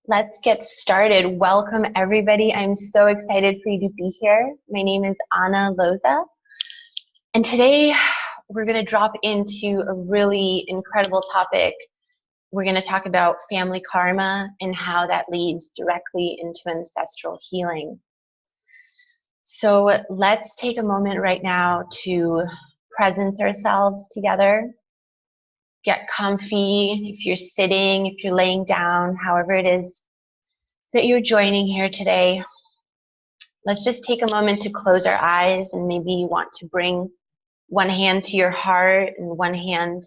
Let's get started. Welcome, everybody. I'm so excited for you to be here. My name is Anna Loza, and today we're going to drop into a really incredible topic. We're going to talk about family karma and how that leads directly into ancestral healing. So let's take a moment right now to presence ourselves together. Get comfy if you're sitting, if you're laying down, however it is that you're joining here today. Let's just take a moment to close our eyes, and maybe you want to bring one hand to your heart and one hand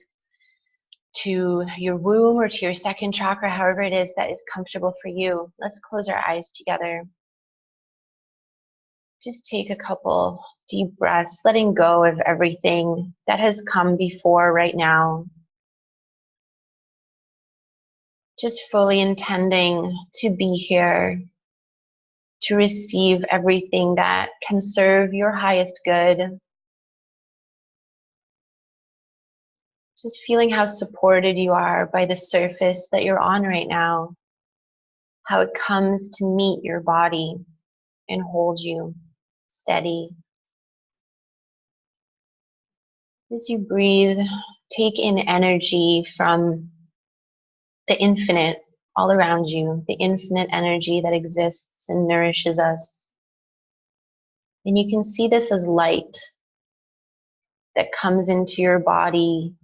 to your womb or to your second chakra, however it is that is comfortable for you. Let's close our eyes together. Just take a couple deep breaths, letting go of everything that has come before right now. Just fully intending to be here, to receive everything that can serve your highest good. Just feeling how supported you are by the surface that you're on right now, how it comes to meet your body and hold you steady. As you breathe, take in energy from the infinite all around you, the infinite energy that exists and nourishes us. And you can see this as light that comes into your body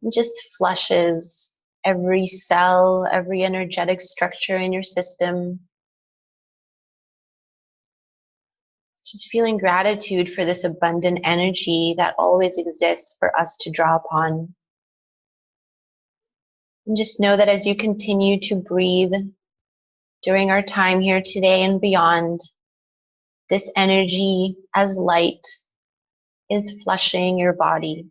and just flushes every cell, every energetic structure in your system. Just feeling gratitude for this abundant energy that always exists for us to draw upon. And just know that as you continue to breathe during our time here today and beyond, this energy as light is flushing your body.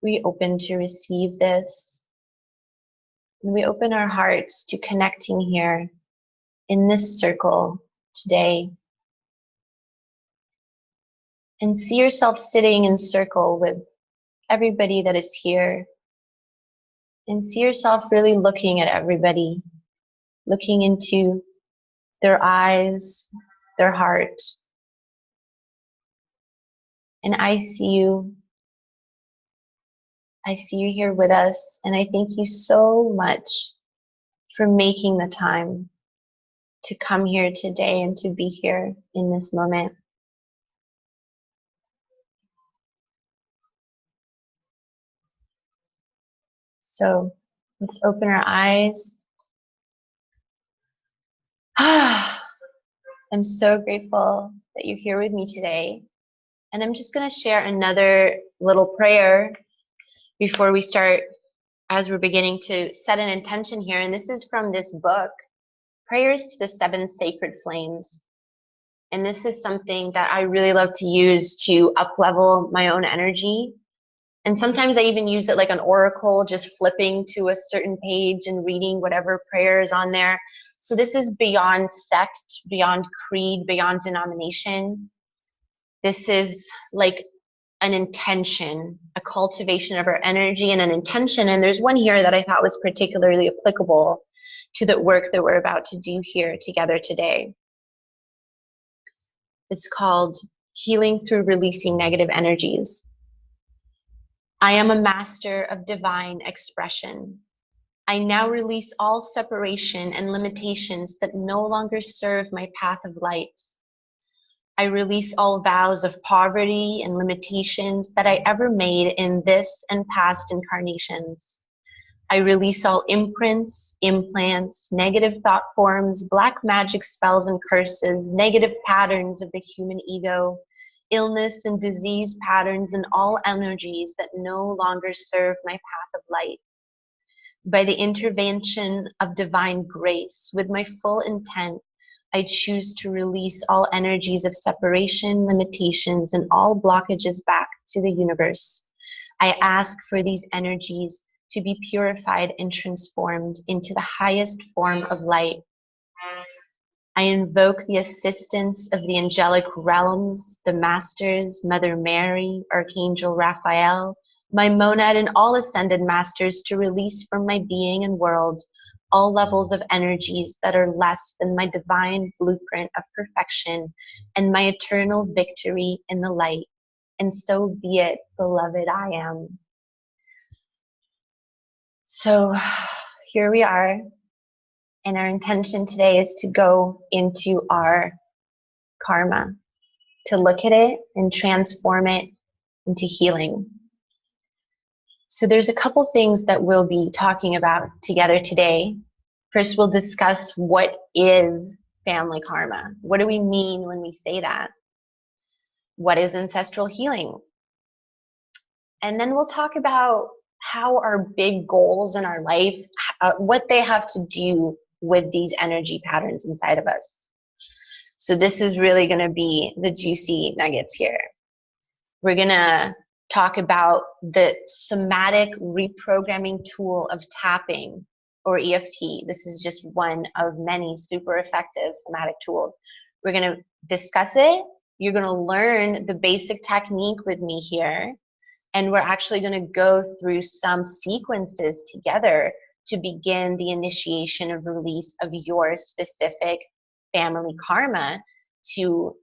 We open to receive this, and we open our hearts to connecting here in this circle today. And see yourself sitting in circle with everybody that is here. And see yourself really looking at everybody, looking into their eyes, their heart. And I see you. I see you here with us. And I thank you so much for making the time to come here today and to be here in this moment. So let's open our eyes. I'm so grateful that you're here with me today. And I'm just going to share another little prayer before we start, as we're beginning to set an intention here. And this is from this book, Prayers to the Seven Sacred Flames. And this is something that I really love to use to up-level my own energy. And sometimes I even use it like an oracle, just flipping to a certain page and reading whatever prayer is on there. So this is beyond sect, beyond creed, beyond denomination. This is like an intention, a cultivation of our energy and an intention. And there's one here that I thought was particularly applicable to the work that we're about to do here together today. It's called Healing Through Releasing Negative Energies. I am a master of divine expression. I now release all separation and limitations that no longer serve my path of light. I release all vows of poverty and limitations that I ever made in this and past incarnations. I release all imprints, implants, negative thought forms, black magic spells and curses, negative patterns of the human ego, illness and disease patterns, and all energies that no longer serve my path of light. By the intervention of divine grace, with my full intent, I choose to release all energies of separation, limitations, and all blockages back to the universe. I ask for these energies to be purified and transformed into the highest form of light. I invoke the assistance of the angelic realms, the masters, Mother Mary, Archangel Raphael, my monad and all ascended masters to release from my being and world all levels of energies that are less than my divine blueprint of perfection and my eternal victory in the light. And so be it, beloved I am. So here we are, and our intention today is to go into our karma, to look at it and transform it into healing. So there's a couple things that we'll be talking about together today. First, we'll discuss what is family karma. What do we mean when we say that? What is ancestral healing? And then we'll talk about how our big goals in our life, what they have to do with these energy patterns inside of us. So this is really going to be the juicy nuggets here. We're going to talk about the somatic reprogramming tool of tapping, or EFT. This is just one of many super effective somatic tools. We're going to discuss it. You're going to learn the basic technique with me here. And we're actually going to go through some sequences together to begin the initiation of release of your specific family karma to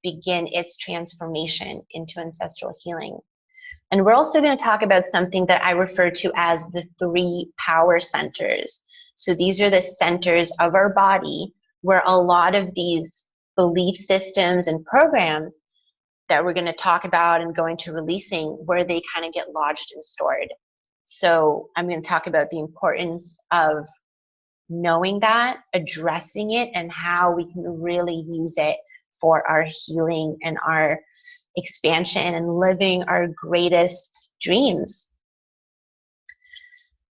begin its transformation into ancestral healing. And we're also going to talk about something that I refer to as the 3 power centers. So these are the centers of our body where a lot of these belief systems and programs that we're going to talk about and go into releasing, where they kind of get lodged and stored. So I'm going to talk about the importance of knowing that, addressing it, and how we can really use it for our healing and our expansion and living our greatest dreams.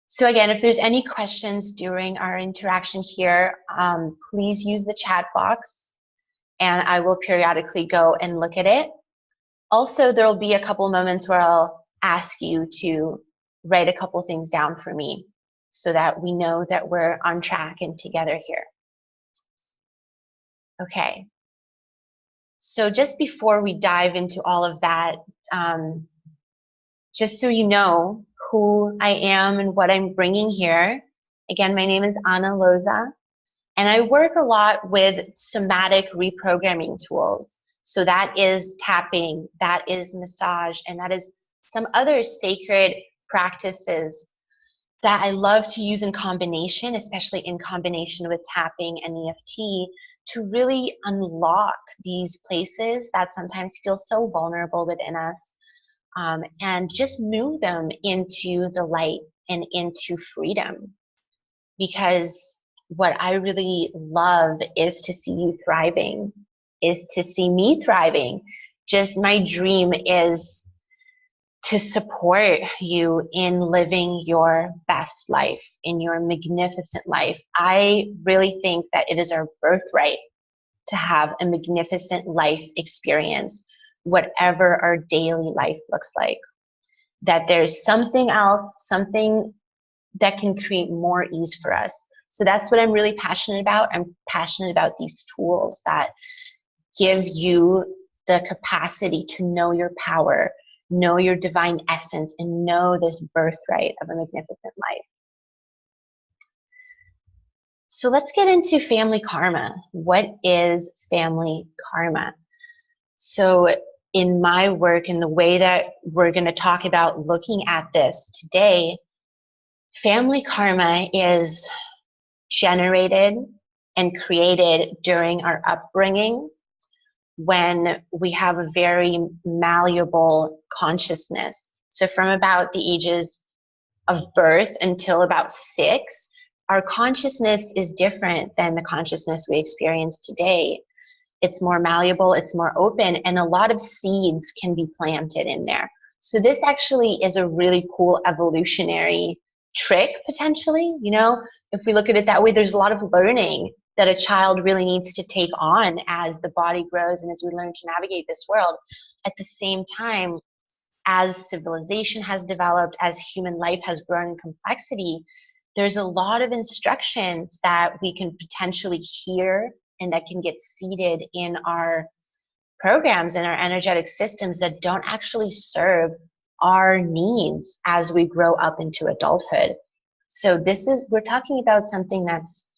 So again, if there's any questions during our interaction here, please use the chat box and I will periodically go and look at it. Also, there'll be a couple moments where I'll ask you to write a couple things down for me so that we know that we're on track and together here. Okay. So just before we dive into all of that, just so you know who I am and what I'm bringing here, again, my name is Ana Loza, and I work a lot with somatic reprogramming tools. So that is tapping, that is massage, and that is some other sacred practices that I love to use in combination, especially in combination with tapping and EFT, to really unlock these places that sometimes feel so vulnerable within us, and just move them into the light and into freedom. Because what I really love is to see you thriving, is to see me thriving. Just my dream is to support you in living your best life, in your magnificent life. I really think that it is our birthright to have a magnificent life experience, whatever our daily life looks like. That there's something else, something that can create more ease for us. So that's what I'm really passionate about. I'm passionate about these tools that give you the capacity to know your power, know your divine essence, and know this birthright of a magnificent life. So let's get into family karma. What is family karma? So in my work and the way that we're going to talk about looking at this today, family karma is generated and created during our upbringing when we have a very malleable consciousness. So from about the ages of birth until about 6, our consciousness is different than the consciousness we experience today. It's more malleable, it's more open, and a lot of seeds can be planted in there. So this actually is a really cool evolutionary trick, potentially. You know, if we look at it that way, there's a lot of learning that a child really needs to take on as the body grows and as we learn to navigate this world. At the same time, as civilization has developed, as human life has grown in complexity, there's a lot of instructions that we can potentially hear and that can get seeded in our programs and our energetic systems that don't actually serve our needs as we grow up into adulthood. So we're talking about something that's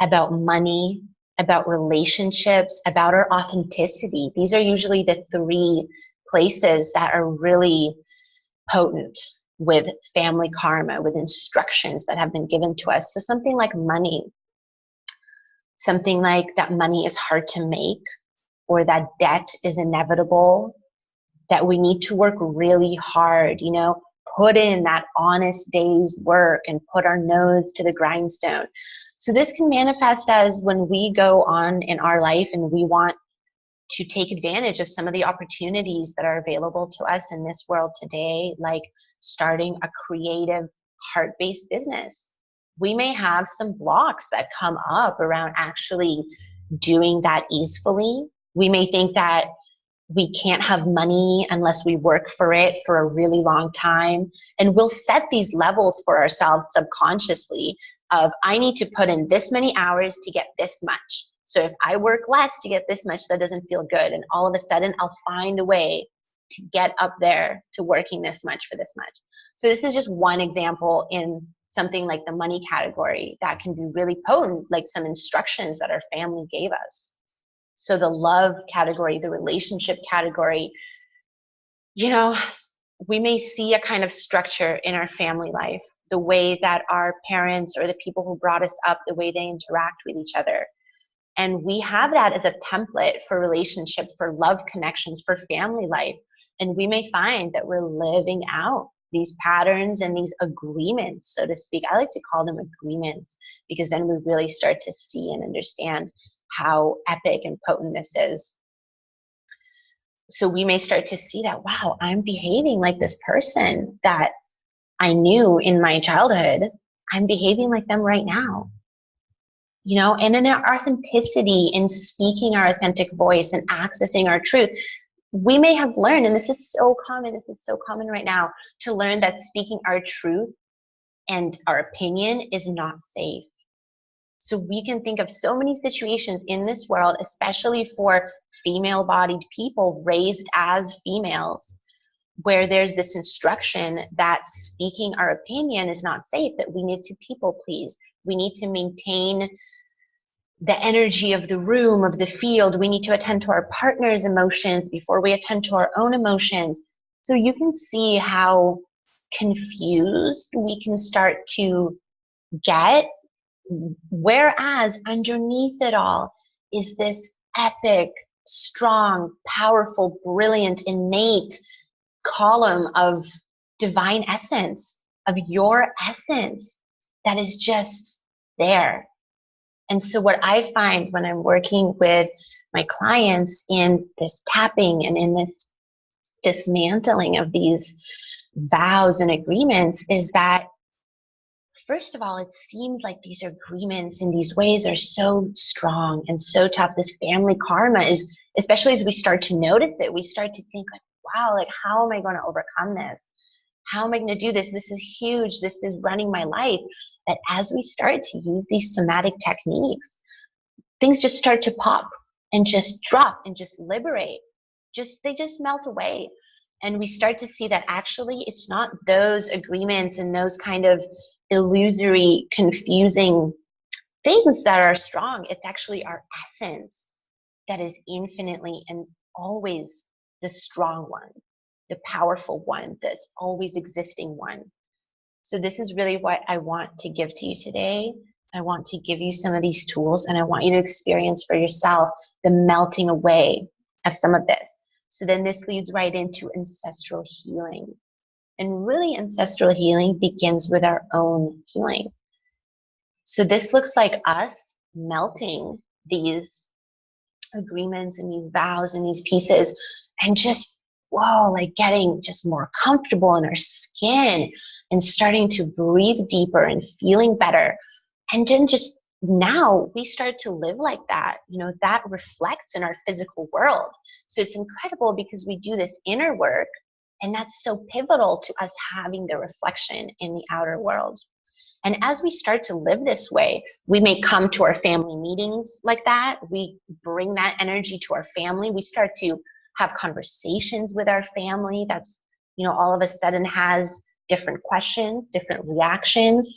about money, about relationships, about our authenticity. These are usually the three places that are really potent with family karma, with instructions that have been given to us. So something like money, something like that money is hard to make, or that debt is inevitable, that we need to work really hard, put in that honest day's work and put our nose to the grindstone. So this can manifest as when we go on in our life and we want to take advantage of some of the opportunities that are available to us in this world today, like starting a creative, heart-based business. We may have some blocks that come up around actually doing that easily. We may think that we can't have money unless we work for it for a really long time. And we'll set these levels for ourselves subconsciously of, I need to put in this many hours to get this much. So if I work less to get this much, that doesn't feel good. And all of a sudden, I'll find a way to get up there to working this much for this much. So this is just one example in something like the money category that can be really potent, like some instructions that our family gave us. So the love category, the relationship category, we may see a kind of structure in our family life, the way that our parents or the people who brought us up, the way they interact with each other. And we have that as a template for relationships, for love connections, for family life. And we may find that we're living out these patterns and these agreements, so to speak. I like to call them agreements because then we really start to see and understand how epic and potent this is. So we may start to see that, wow, I'm behaving like this person that I knew in my childhood. I'm behaving like them right now. And in our authenticity, in speaking our authentic voice and accessing our truth, we may have learned, and this is so common right now, to learn that speaking our truth and our opinion is not safe. So we can think of so many situations in this world, especially for female-bodied people raised as females, where there's this instruction that speaking our opinion is not safe, that we need to people please. We need to maintain the energy of the room, of the field. We need to attend to our partner's emotions before we attend to our own emotions. So you can see how confused we can start to get, whereas underneath it all is this epic, strong, powerful, brilliant, innate column of divine essence, of your essence that is just there. And so what I find when I'm working with my clients in this tapping and in this dismantling of these vows and agreements is that, first of all, it seems like these agreements in these ways are so strong and so tough. This family karma is, especially as we start to notice it, we start to think like, wow, like how am I going to overcome this? How am I going to do this? This is huge. This is running my life. That as we start to use these somatic techniques, things just start to pop and just drop and just liberate. They just melt away. And we start to see that actually it's not those agreements and those kind of illusory, confusing things that are strong. It's actually our essence that is infinitely and always the strong one, the powerful one, that's always existing one. So this is really what I want to give to you today. I want to give you some of these tools, and I want you to experience for yourself the melting away of some of this. So then this leads right into ancestral healing. And really, ancestral healing begins with our own healing. So this looks like us melting these agreements and these vows and these pieces and just, whoa, like getting just more comfortable in our skin and starting to breathe deeper and feeling better. And then just now we start to live like that. That reflects in our physical world. So it's incredible because we do this inner work, and that's so pivotal to us having the reflection in the outer world. And as we start to live this way, we may come to our family meetings like that. We bring that energy to our family. We start to have conversations with our family. That's all of a sudden has different questions, different reactions.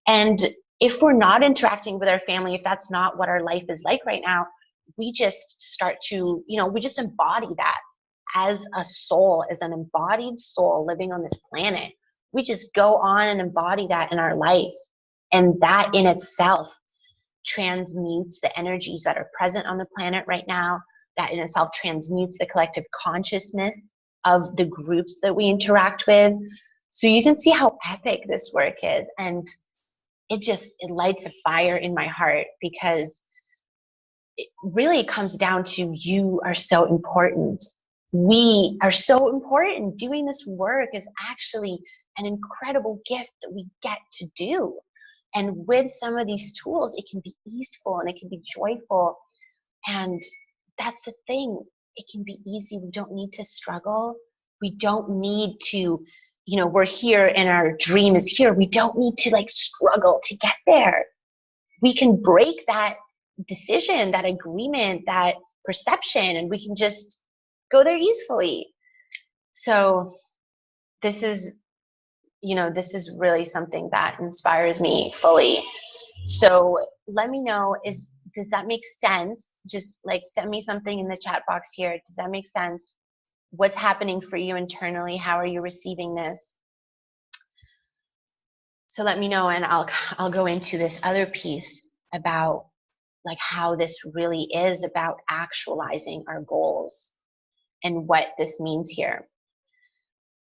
And if we're not interacting with our family, if that's not what our life is like right now, we just start to, we just embody that as a soul, as an embodied soul living on this planet. We just go on and embody that in our life. And that in itself transmutes the energies that are present on the planet right now. That in itself transmutes the collective consciousness of the groups that we interact with. So you can see how epic this work is. And it lights a fire in my heart, because it really comes down to, you are so important. We are so important. Doing this work is actually an incredible gift that we get to do. And with some of these tools, it can be easeful and it can be joyful. And that's the thing. It can be easy. We don't need to struggle. We don't need to, we're here and our dream is here. We don't need to struggle to get there. We can break that decision, that agreement, that perception, and we can just go there easily. So this is really something that inspires me fully. So let me know, does that make sense? Just send me something in the chat box here. Does that make sense? What's happening for you internally? How are you receiving this? So let me know, and I'll go into this other piece about how this really is about actualizing our goals and what this means here.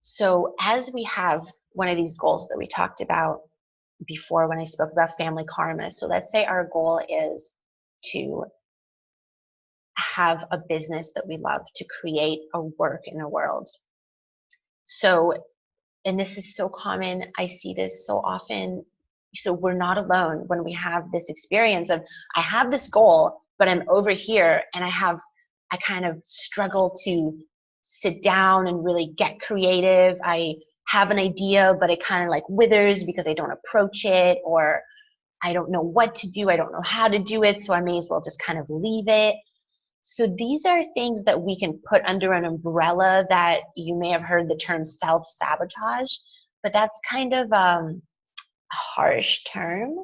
So as we have one of these goals that we talked about before when I spoke about family karma. So let's say our goal is to have a business that we love, to create a work in the world. So, and this is so common, I see this so often. So we're not alone when we have this experience of, I have this goal, but I'm over here and I kind of struggle to sit down and really get creative. I have an idea, but it kind of withers because I don't approach it, or I don't know what to do. I don't know how to do it. So I may as well just kind of leave it. So these are things that we can put under an umbrella that you may have heard the term self-sabotage, but that's kind of a harsh term.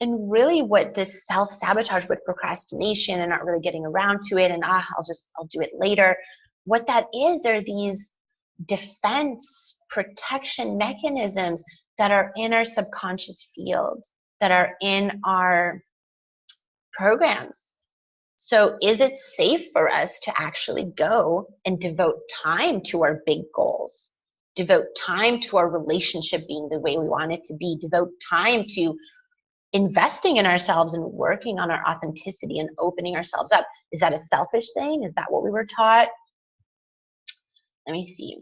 And really what this self-sabotage with procrastination and not really getting around to it and I'll do it later, what that is are these defense protection mechanisms that are in our subconscious field, that are in our programs. So is it safe for us to actually go and devote time to our big goals, devote time to our relationship being the way we want it to be, devote time to investing in ourselves and working on our authenticity and opening ourselves up? Is that a selfish thing? Is that what we were taught? Let me see.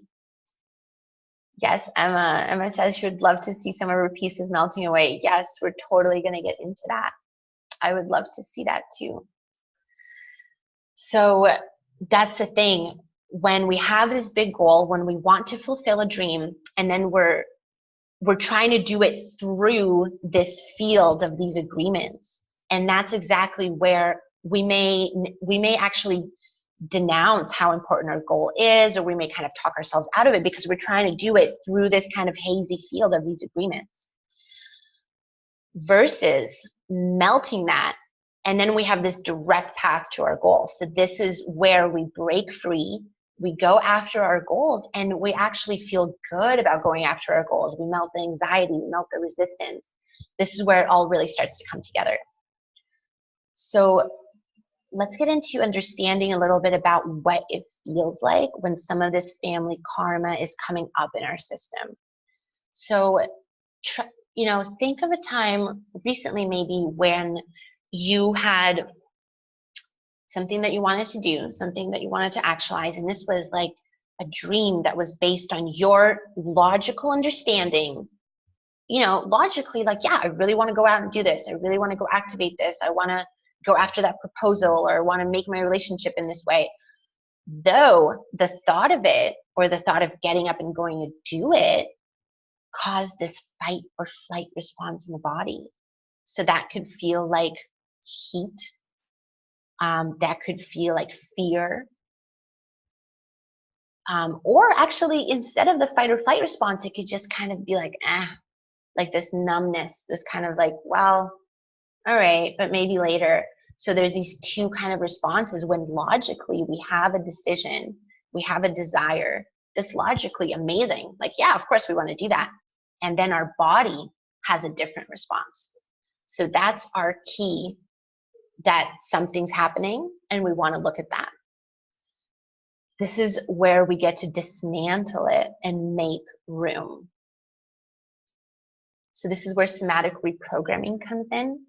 Yes, Emma says she would love to see some of her pieces melting away. Yes, we're totally going to get into that. I would love to see that too. So that's the thing. When we have this big goal, when we want to fulfill a dream, and then we're trying to do it through this field of these agreements. And that's exactly where we may actually denounce how important our goal is, or we may kind of talk ourselves out of it because we're trying to do it through this kind of hazy field of these agreements. Versus melting that, and then we have this direct path to our goal. So this is where we break free, we go after our goals, and we actually feel good about going after our goals. We melt the anxiety, we melt the resistance. This is where it all really starts to come together. So let's get into understanding a little bit about what it feels like when some of this family karma is coming up in our system. So, think of a time recently maybe when you had something that you wanted to do, something that you wanted to actualize, and this was like a dream that was based on your logical understanding. Logically, yeah, I really want to go out and do this. I really want to go activate this. I want to go after that proposal, or want to make my relationship in this way. Though the thought of it, or the thought of getting up and going to do it, caused this fight or flight response in the body. So that could feel like heat. That could feel like fear. Or actually, instead of the fight or flight response, it could just kind of be like this numbness, this kind of like, well, all right, but maybe later. So there's these two kind of responses when logically we have a decision, we have a desire that's logically amazing. Like, yeah, of course we want to do that. And then our body has a different response. So that's our key, that something's happening and we want to look at that. This is where we get to dismantle it and make room. So this is where somatic reprogramming comes in.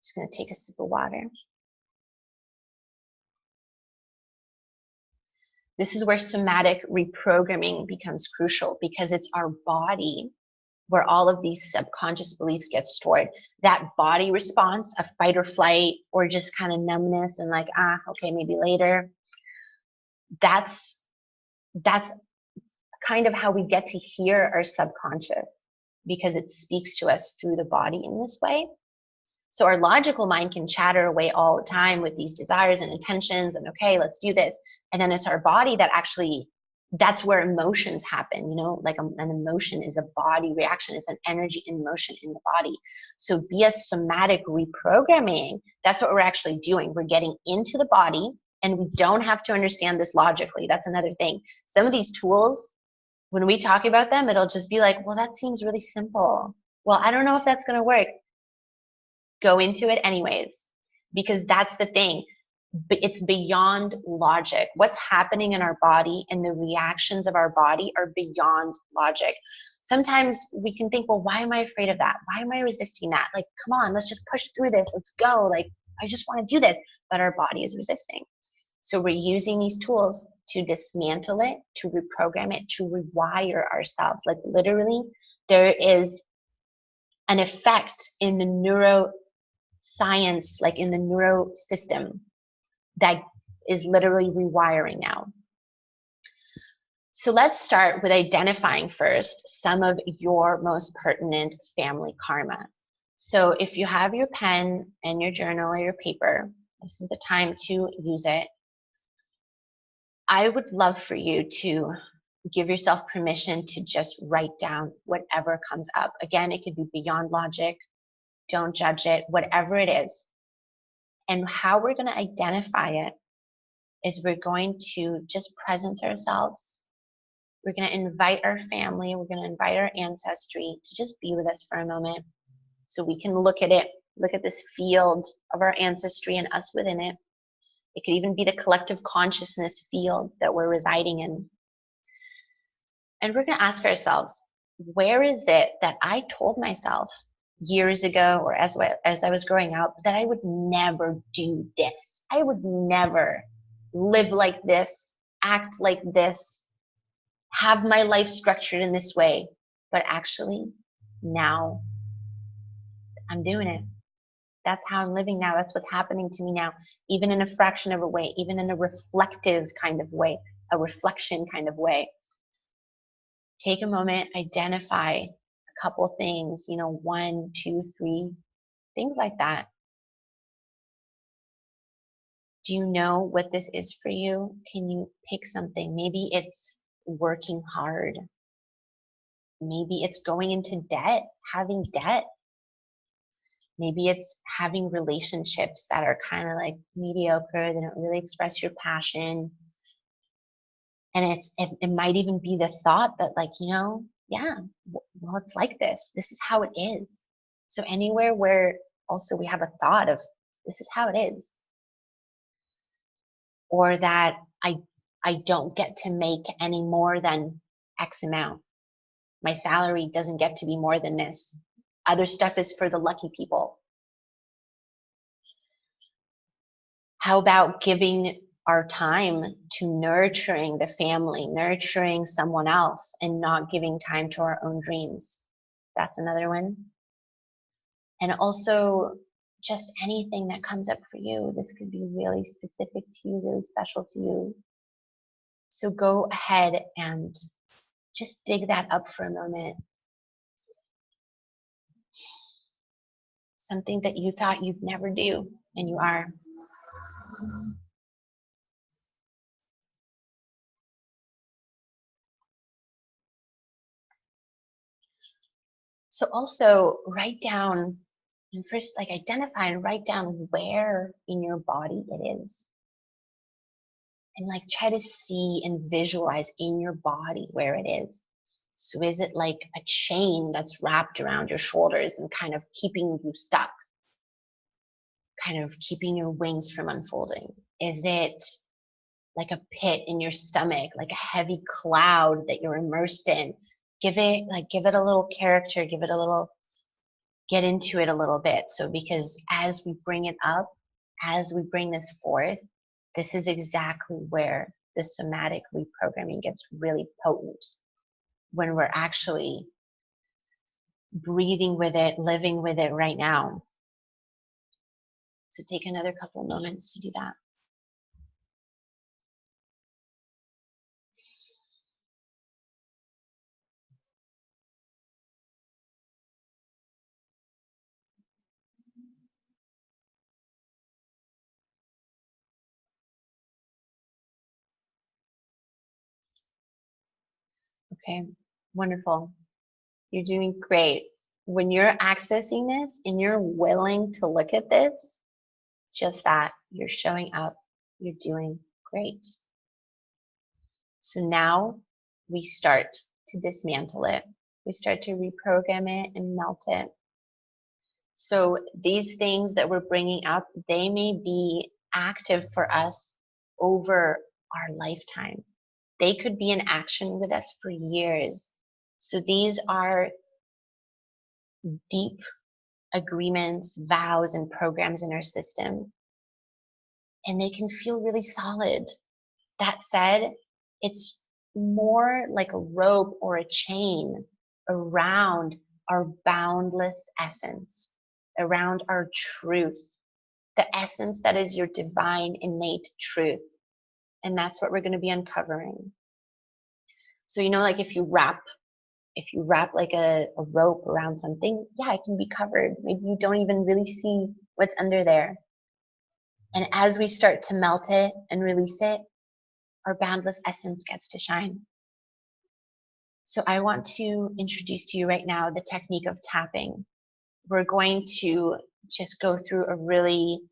Just going to take a sip of water. This is where somatic reprogramming becomes crucial, because it's our body where all of these subconscious beliefs get stored. That body response of fight or flight, or just kind of numbness and like, okay, maybe later. That's kind of how we get to hear our subconscious, because it speaks to us through the body in this way. So our logical mind can chatter away all the time with these desires and intentions and, okay, let's do this. And then it's our body that actually, that's where emotions happen, you know, like an emotion is a body reaction. It's an energy in motion in the body. So via somatic reprogramming, that's what we're actually doing. We're getting into the body, and we don't have to understand this logically. That's another thing. Some of these tools, when we talk about them, it'll just be like, well, that seems really simple. Well, I don't know if that's going to work. Go into it anyways, because that's the thing. It's beyond logic. What's happening in our body and the reactions of our body are beyond logic. Sometimes we can think, well, why am I afraid of that? Why am I resisting that? Like, come on, let's just push through this. Let's go. Like, I just want to do this. But our body is resisting. So we're using these tools to dismantle it, to reprogram it, to rewire ourselves. Like, literally, there is an effect in the neuroscience, like in the neuro system, that is literally rewiring now. So let's start with identifying first some of your most pertinent family karma. So if you have your pen and your journal or your paper, this is the time to use it. I would love for you to give yourself permission to just write down whatever comes up. Again, it could be beyond logic. Don't judge it, whatever it is. And how we're going to identify it is we're going to just present ourselves. We're going to invite our family. We're going to invite our ancestry to just be with us for a moment, so we can look at it, look at this field of our ancestry and us within it. It could even be the collective consciousness field that we're residing in. And we're going to ask ourselves, where is it that I told myself years ago, or as I was growing up, that I would never do this? I would never live like this, act like this, have my life structured in this way. But actually, now I'm doing it. That's how I'm living now. That's what's happening to me now, even in a fraction of a way, even in a reflective kind of way, a reflection kind of way. Take a moment, identify a couple things, 1, 2, 3, things like that. Do you know what this is for you? Can you pick something? Maybe it's working hard. Maybe it's going into debt, having debt. Maybe it's having relationships that are kind of like mediocre. They don't really express your passion. And it might even be the thought that, like, yeah, well, it's like this. This is how it is. So anywhere where also we have a thought of this is how it is, or that I don't get to make any more than X amount. My salary doesn't get to be more than this. Other stuff is for the lucky people. How about giving our time to nurturing the family, nurturing someone else, and not giving time to our own dreams? That's another one. And also, just anything that comes up for you. This could be really specific to you, really special to you. So go ahead and just dig that up for a moment. Something that you thought you'd never do, and you are. So also write down, and first like identify and write down where in your body it is. And like try to see and visualize in your body where it is. So is it like a chain that's wrapped around your shoulders and kind of keeping you stuck? Kind of keeping your wings from unfolding? Is it like a pit in your stomach, like a heavy cloud that you're immersed in? Give it a little character, get into it a little bit. So because as we bring it up, as we bring this forth, this is exactly where the somatic reprogramming gets really potent, when we're actually breathing with it, living with it right now. So take another couple moments to do that. Okay, wonderful. You're doing great. When you're accessing this and you're willing to look at this, just that, you're showing up, you're doing great. So now we start to dismantle it. We start to reprogram it and melt it. So these things that we're bringing up, they may be active for us over our lifetime. They could be in action with us for years. So these are deep agreements, vows, and programs in our system, and they can feel really solid. That said, it's more like a rope or a chain around our boundless essence, around our truth, the essence that is your divine innate truth. And that's what we're going to be uncovering. So, like if you wrap like a rope around something, yeah, it can be covered. Maybe you don't even really see what's under there. And as we start to melt it and release it, our boundless essence gets to shine. So I want to introduce to you right now the technique of tapping. We're going to just go through a really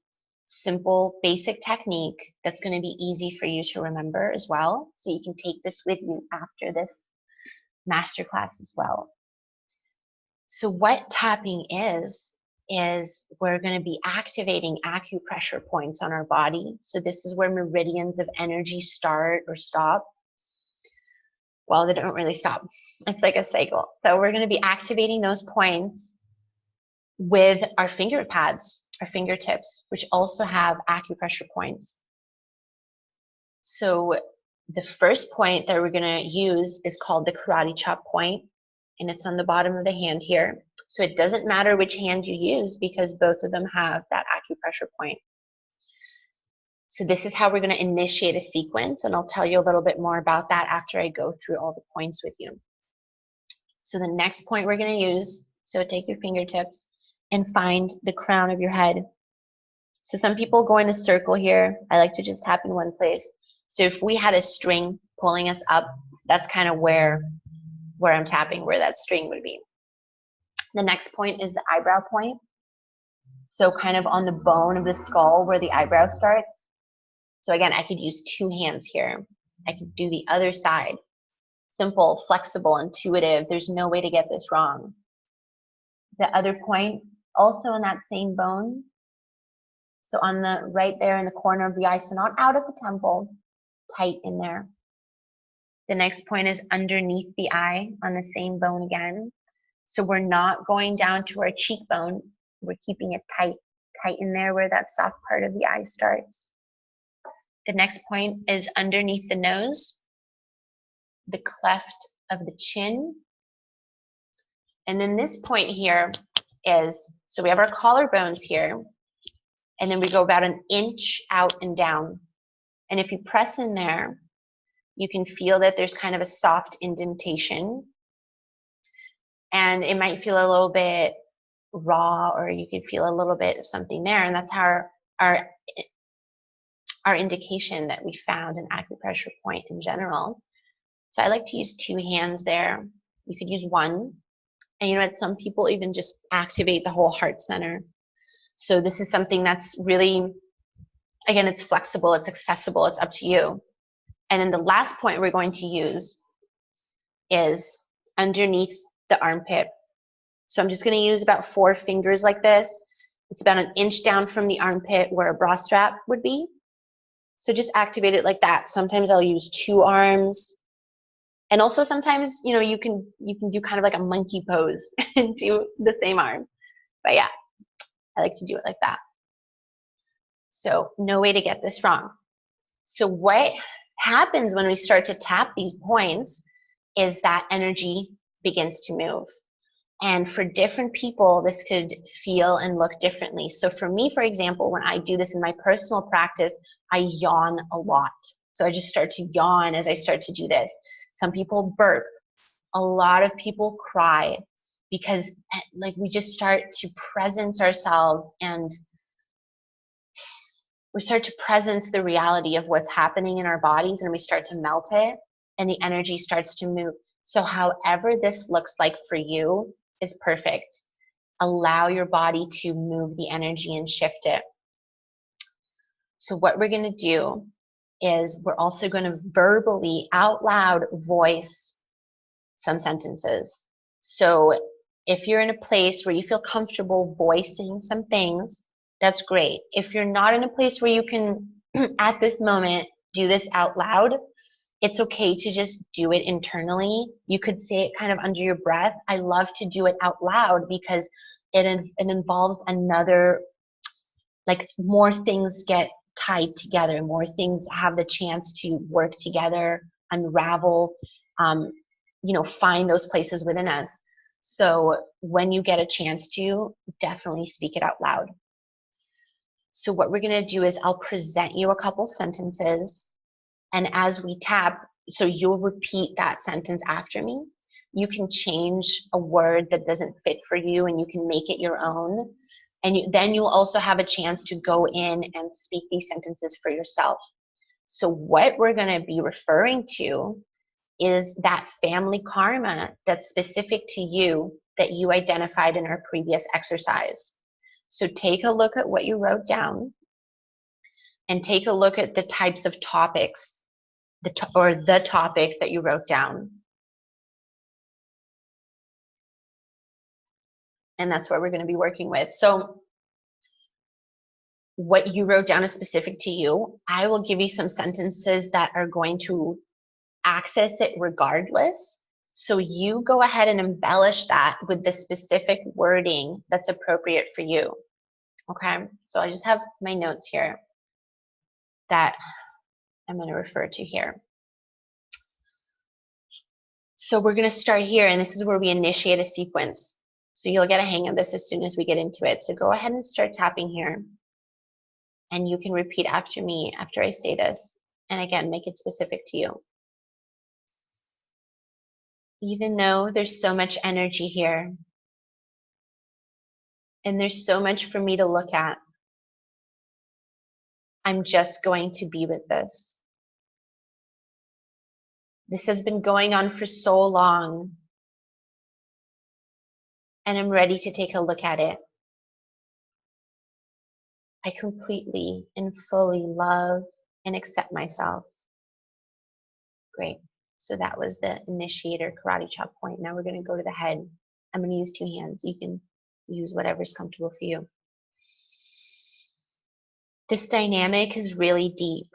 simple, basic technique that's going to be easy for you to remember as well. So you can take this with you after this masterclass as well. So what tapping is we're going to be activating acupressure points on our body. So this is where meridians of energy start or stop. Well, they don't really stop. It's like a cycle. So we're going to be activating those points with our finger pads, our fingertips, which also have acupressure points. So the first point that we're going to use is called the karate chop point, and it's on the bottom of the hand here. So it doesn't matter which hand you use because both of them have that acupressure point. So this is how we're going to initiate a sequence, and I'll tell you a little bit more about that after I go through all the points with you. So the next point we're going to use, so take your fingertips and find the crown of your head. So some people go in a circle here. I like to just tap in one place. So if we had a string pulling us up, that's kind of where I'm tapping, where that string would be. The next point is the eyebrow point. So kind of on the bone of the skull where the eyebrow starts. So again, I could use two hands here. I could do the other side. Simple, flexible, intuitive. There's no way to get this wrong. The other point, also in that same bone. So on the right there in the corner of the eye, so not out at the temple, tight in there. The next point is underneath the eye on the same bone again. So we're not going down to our cheekbone. We're keeping it tight in there where that soft part of the eye starts. The next point is underneath the nose, the cleft of the chin. And then this point here is, so we have our collarbones here, and then we go about an inch out and down. And if you press in there, you can feel that there's kind of a soft indentation. And it might feel a little bit raw, or you could feel a little bit of something there. And that's our indication that we found an acupressure point in general. So I like to use two hands there. You could use one. And you know what? Some people even just activate the whole heart center. So this is something that's really, again, it's flexible, it's accessible, it's up to you. And then the last point we're going to use is underneath the armpit. So I'm just going to use about 4 fingers like this. It's about an inch down from the armpit where a bra strap would be. So just activate it like that. Sometimes I'll use 2 arms. And also sometimes, you know, you can do kind of like a monkey pose and do the same arm. But yeah, I like to do it like that. So no way to get this wrong. So what happens when we start to tap these points is that energy begins to move. And for different people, this could feel and look differently. So for me, for example, when I do this in my personal practice, I yawn a lot. So I just start to yawn as I start to do this. Some people burp. A lot of people cry because like we just start to presence ourselves and we start to presence the reality of what's happening in our bodies and we start to melt it and the energy starts to move. So however this looks like for you is perfect. Allow your body to move the energy and shift it. So what we're going to do is we're also going to verbally out loud voice some sentences. So if you're in a place where you feel comfortable voicing some things, that's great. If you're not in a place where you can, at this moment, do this out loud, it's okay to just do it internally. You could say it kind of under your breath. I love to do it out loud because it involves another, like more things get tied together, more things have the chance to work together, unravel, you know, find those places within us. So when you get a chance to, definitely speak it out loud. So what we're going to do is I'll present you a couple sentences, and as we tap, so you'll repeat that sentence after me. You can change a word that doesn't fit for you and you can make it your own. And then you'll also have a chance to go in and speak these sentences for yourself. So what we're going to be referring to is that family karma that's specific to you that you identified in our previous exercise. So take a look at what you wrote down and take a look at the types of topics or the topic that you wrote down. And that's what we're going to be working with. So what you wrote down is specific to you. I will give you some sentences that are going to access it regardless. So you go ahead and embellish that with the specific wording that's appropriate for you. Okay, so I just have my notes here that I'm going to refer to here. So we're going to start here, and this is where we initiate a sequence. So you'll get a hang of this as soon as we get into it. So go ahead and start tapping here. And you can repeat after me after I say this. And again, make it specific to you. Even though there's so much energy here, and there's so much for me to look at, I'm just going to be with this. This has been going on for so long, and I'm ready to take a look at it. I completely and fully love and accept myself. Great. So that was the initiator karate chop point. Now we're going to go to the head. I'm going to use 2 hands. You can use whatever's comfortable for you. This dynamic is really deep.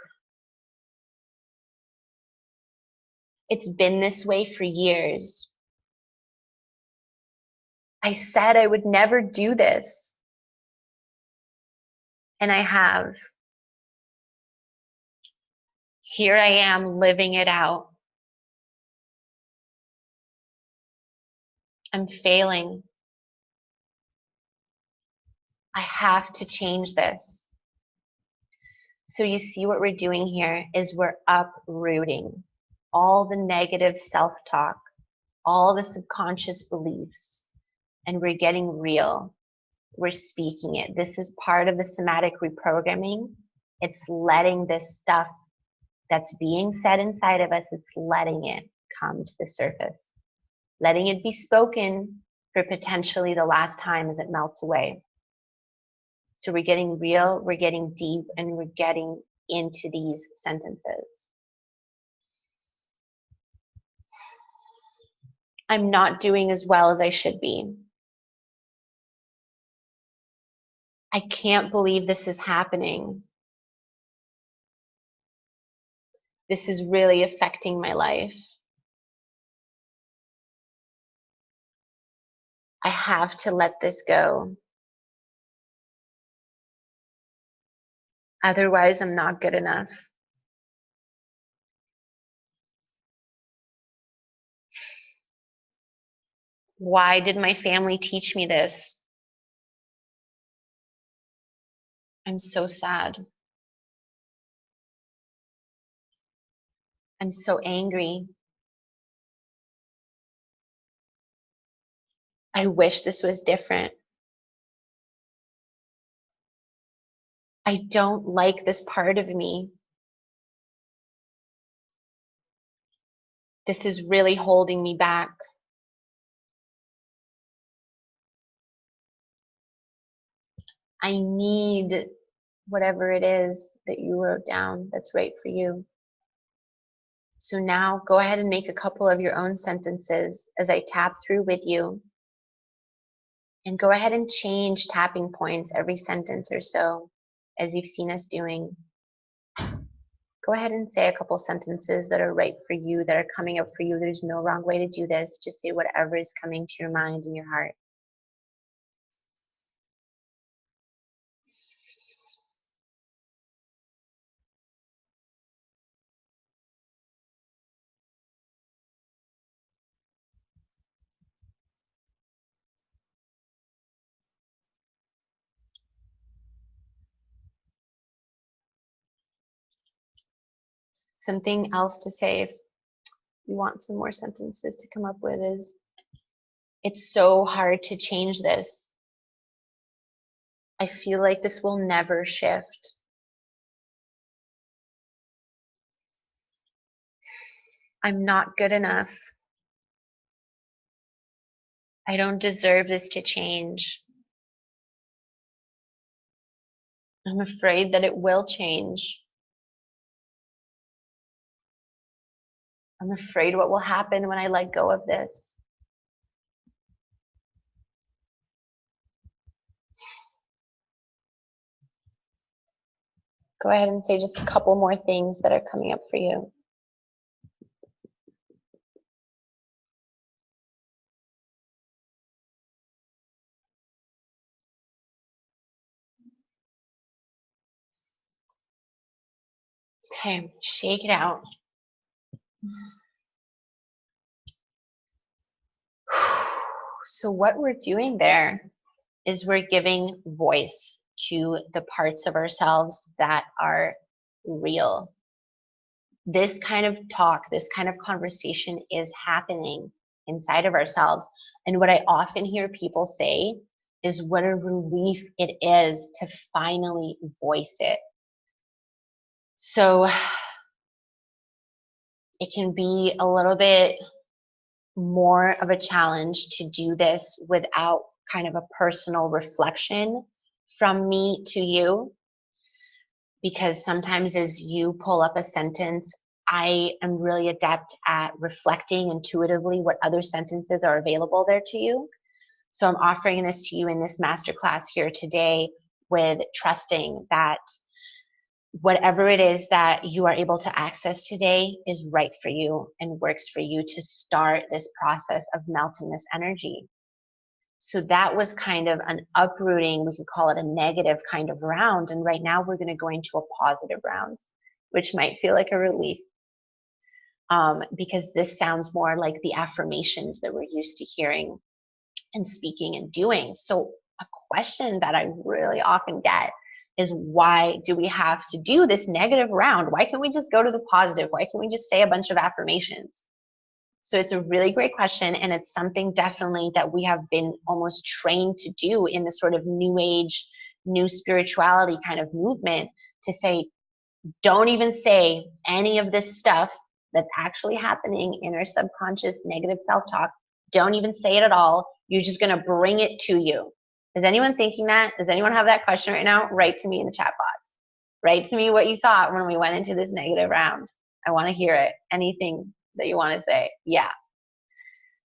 It's been this way for years. I said I would never do this. And I have. Here I am living it out. I'm failing. I have to change this. So you see what we're doing here is we're uprooting all the negative self-talk, all the subconscious beliefs, and we're getting real. We're speaking it. This is part of the somatic reprogramming. It's letting this stuff that's being said inside of us, it's letting it come to the surface, letting it be spoken, for potentially the last time as it melts away. So we're getting real, we're getting deep, and we're getting into these sentences. I'm not doing as well as I should be. I can't believe this is happening. This is really affecting my life. I have to let this go. Otherwise, I'm not good enough. Why did my family teach me this? I'm so sad. I'm so angry. I wish this was different. I don't like this part of me. This is really holding me back. I need whatever it is that you wrote down that's right for you. So now go ahead and make a couple of your own sentences as I tap through with you. And go ahead and change tapping points every sentence or so, as you've seen us doing. Go ahead and say a couple sentences that are right for you, that are coming up for you. There's no wrong way to do this. Just say whatever is coming to your mind and your heart. Something else to say if you want some more sentences to come up with is, it's so hard to change this. I feel like this will never shift. I'm not good enough. I don't deserve this to change. I'm afraid that it will change. I'm afraid what will happen when I let go of this. Go ahead and say just a couple more things that are coming up for you. Okay, shake it out. So what we're doing there is we're giving voice to the parts of ourselves that are real. This kind of talk, this kind of conversation is happening inside of ourselves. And what I often hear people say is what a relief it is to finally voice it. So it can be a little bit more of a challenge to do this without kind of a personal reflection from me to you, because sometimes as you pull up a sentence, I am really adept at reflecting intuitively what other sentences are available there to you. So I'm offering this to you in this masterclass here today with trusting that whatever it is that you are able to access today is right for you and works for you to start this process of melting this energy. So that was kind of an uprooting, we could call it a negative kind of round. And right now we're going to go into a positive round, which might feel like a relief, because this sounds more like the affirmations that we're used to hearing and speaking and doing. So a question that I really often get is, why do we have to do this negative round? Why can't we just go to the positive? Why can't we just say a bunch of affirmations? So it's a really great question, and it's something definitely that we have been almost trained to do in this sort of new age, new spirituality kind of movement, to say, don't even say any of this stuff that's actually happening in our subconscious negative self-talk. Don't even say it at all. You're just going to bring it to you. Is anyone thinking that? Does anyone have that question right now? Write to me in the chat box. Write to me what you thought when we went into this negative round. I want to hear it. Anything that you want to say. Yeah.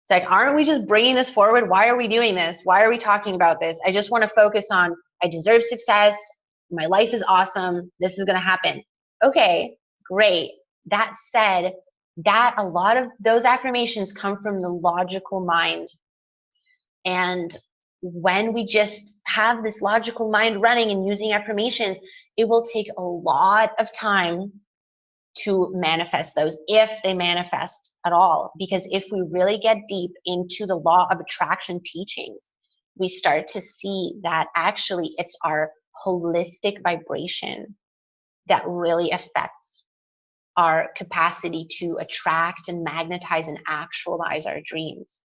It's like, aren't we just bringing this forward? Why are we doing this? Why are we talking about this? I just want to focus on, I deserve success. My life is awesome. This is going to happen. Okay, great. That said, that a lot of those affirmations come from the logical mind. And when we just have this logical mind running and using affirmations, it will take a lot of time to manifest those, if they manifest at all. Because if we really get deep into the law of attraction teachings, we start to see that actually it's our holistic vibration that really affects our capacity to attract and magnetize and actualize our dreams.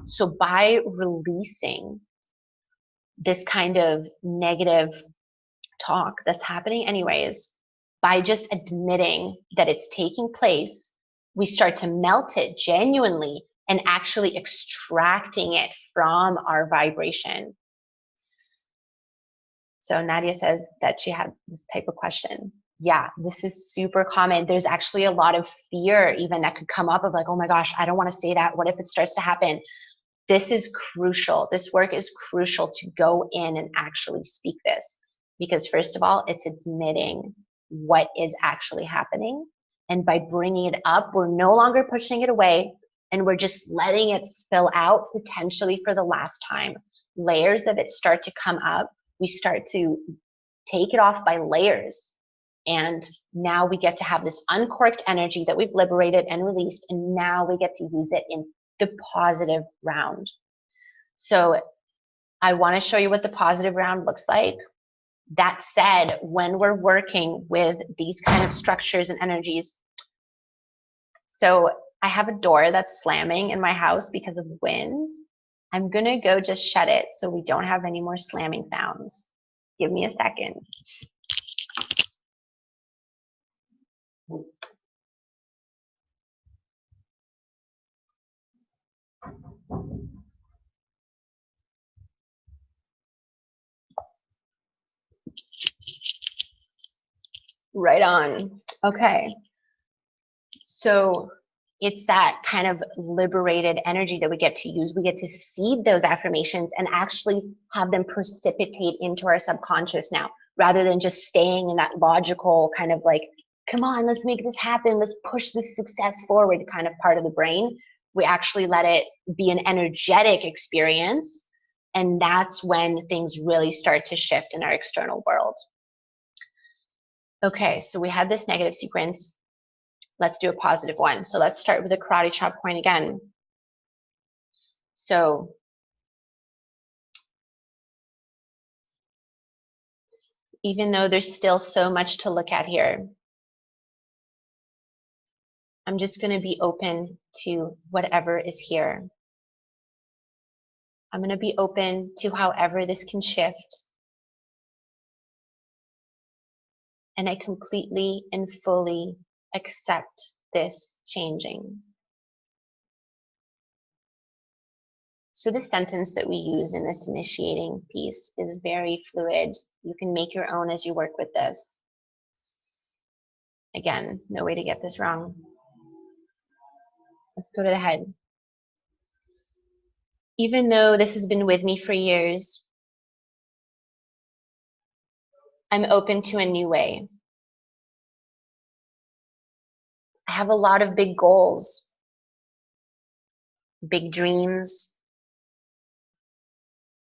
So by releasing this kind of negative talk that's happening anyways, by just admitting that it's taking place, we start to melt it genuinely and actually extracting it from our vibration. So Nadia says that she had this type of question. Yeah, this is super common. There's actually a lot of fear even that could come up of like, oh my gosh, I don't want to say that. What if it starts to happen? This is crucial. This work is crucial to go in and actually speak this. Because first of all, it's admitting what is actually happening. And by bringing it up, we're no longer pushing it away, and we're just letting it spill out potentially for the last time. Layers of it start to come up. We start to take it off by layers. And now we get to have this uncorked energy that we've liberated and released. And now we get to use it in the positive round. So I want to show you what the positive round looks like. That said, when we're working with these kind of structures and energies, so I have a door that's slamming in my house because of wind. I'm going to go just shut it so we don't have any more slamming sounds. Give me a second. Right on. Okay. So it's that kind of liberated energy that we get to use. We get to seed those affirmations and actually have them precipitate into our subconscious now, rather than just staying in that logical kind of like, come on, let's make this happen. Let's push this success forward kind of part of the brain. We actually let it be an energetic experience. And that's when things really start to shift in our external world. Okay, so we had this negative sequence. Let's do a positive one. So let's start with the karate chop coin again. So even though there's still so much to look at here, I'm just going to be open to whatever is here. I'm going to be open to however this can shift. And I completely and fully accept this changing. So the sentence that we use in this initiating piece is very fluid. You can make your own as you work with this. Again, no way to get this wrong. Let's go to the head. Even though this has been with me for years, I'm open to a new way. I have a lot of big goals, big dreams,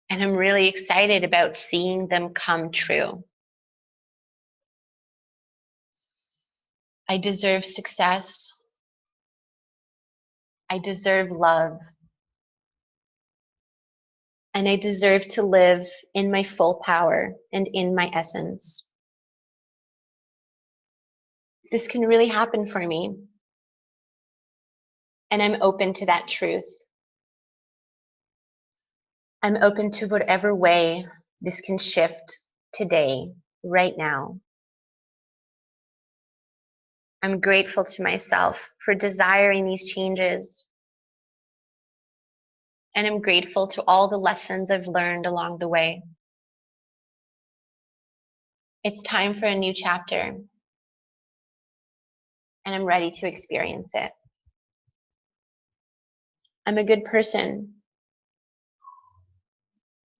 and I'm really excited about seeing them come true. I deserve success. I deserve love. And I deserve to live in my full power and in my essence. This can really happen for me. And I'm open to that truth. I'm open to whatever way this can shift today, right now. I'm grateful to myself for desiring these changes. And I'm grateful to all the lessons I've learned along the way. It's time for a new chapter, and I'm ready to experience it. I'm a good person.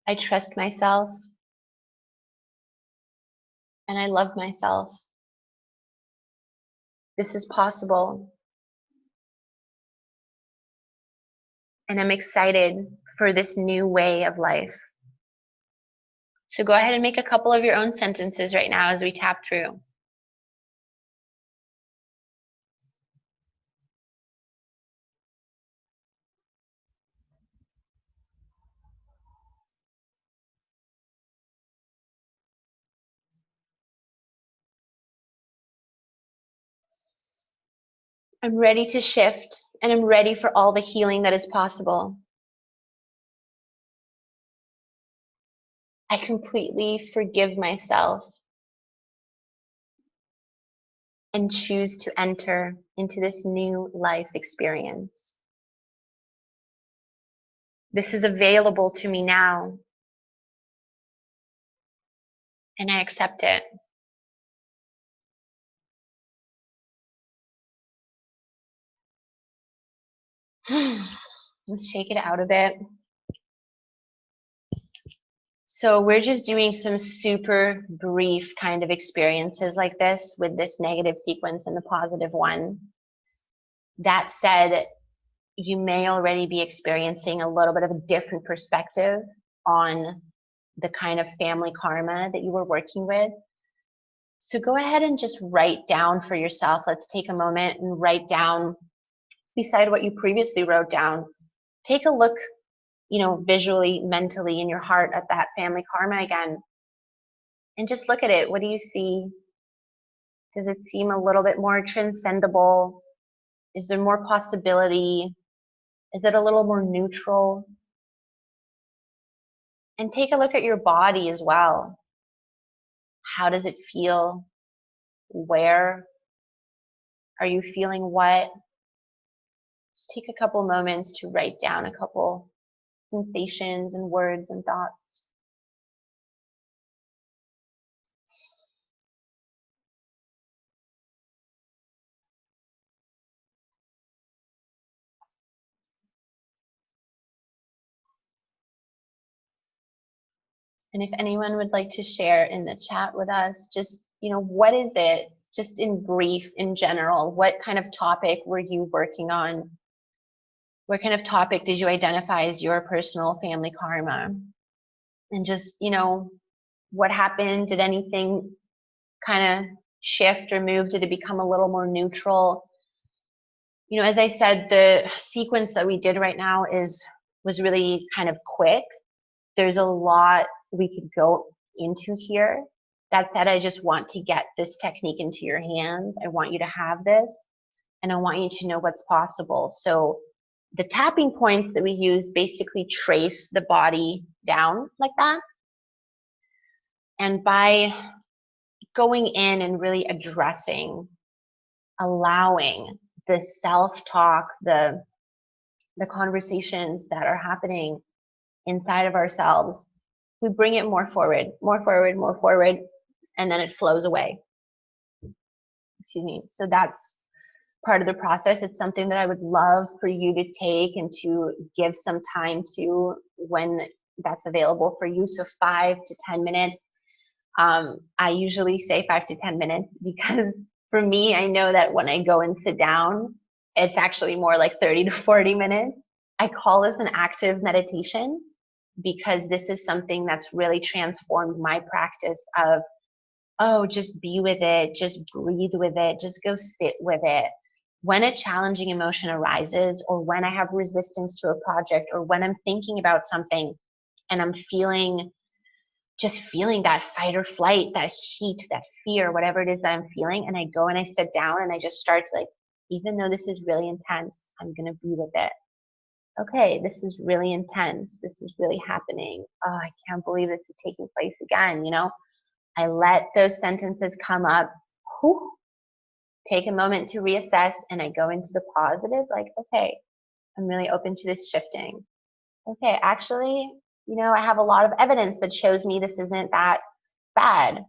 I trust myself, and I love myself. This is possible, and I'm excited for this new way of life. So go ahead and make a couple of your own sentences right now as we tap through. I'm ready to shift, and I'm ready for all the healing that is possible. I completely forgive myself and choose to enter into this new life experience. This is available to me now, and I accept it. Let's shake it out a bit. So we're just doing some super brief kind of experiences like this with this negative sequence and the positive one. That said, you may already be experiencing a little bit of a different perspective on the kind of family karma that you were working with. So go ahead and just write down for yourself. Let's take a moment and write down beside what you previously wrote down. Take a look, visually, mentally in your heart at that family karma again. And just look at it. What do you see? Does it seem a little bit more transcendable? Is there more possibility? Is it a little more neutral? And take a look at your body as well. How does it feel? Where are you feeling what? Just take a couple moments to write down a couple sensations and words and thoughts. And if anyone would like to share in the chat with us, just, what is it, just in brief, in general, what kind of topic were you working on? What kind of topic did you identify as your personal family karma? And just, what happened? Did anything kind of shift or move? Did it become a little more neutral? As I said, the sequence that we did right now was really kind of quick. There's a lot we could go into here. That said, I just want to get this technique into your hands. I want you to have this, and I want you to know what's possible. So the tapping points that we use basically trace the body down like that. And by going in and really addressing, allowing the self-talk, the conversations that are happening inside of ourselves, we bring it more forward, more forward, more forward, and then it flows away. Excuse me. So that's part of the process. It's something that I would love for you to take and to give some time to when that's available for you. So 5 to 10 minutes. I usually say 5 to 10 minutes because for me, I know that when I go and sit down, it's actually more like 30 to 40 minutes. I call this an active meditation because this is something that's really transformed my practice of, just be with it, just breathe with it, just go sit with it. When a challenging emotion arises, or when I have resistance to a project, or when I'm thinking about something and I'm feeling that fight or flight, that heat, that fear, whatever it is that I'm feeling, and I go and I sit down and I just start to even though this is really intense, I'm going to be with it. Okay, this is really intense. This is really happening. Oh, I can't believe this is taking place again. I let those sentences come up. Whew, take a moment to reassess, and I go into the positive, okay, I'm really open to this shifting. Okay, actually, I have a lot of evidence that shows me this isn't that bad.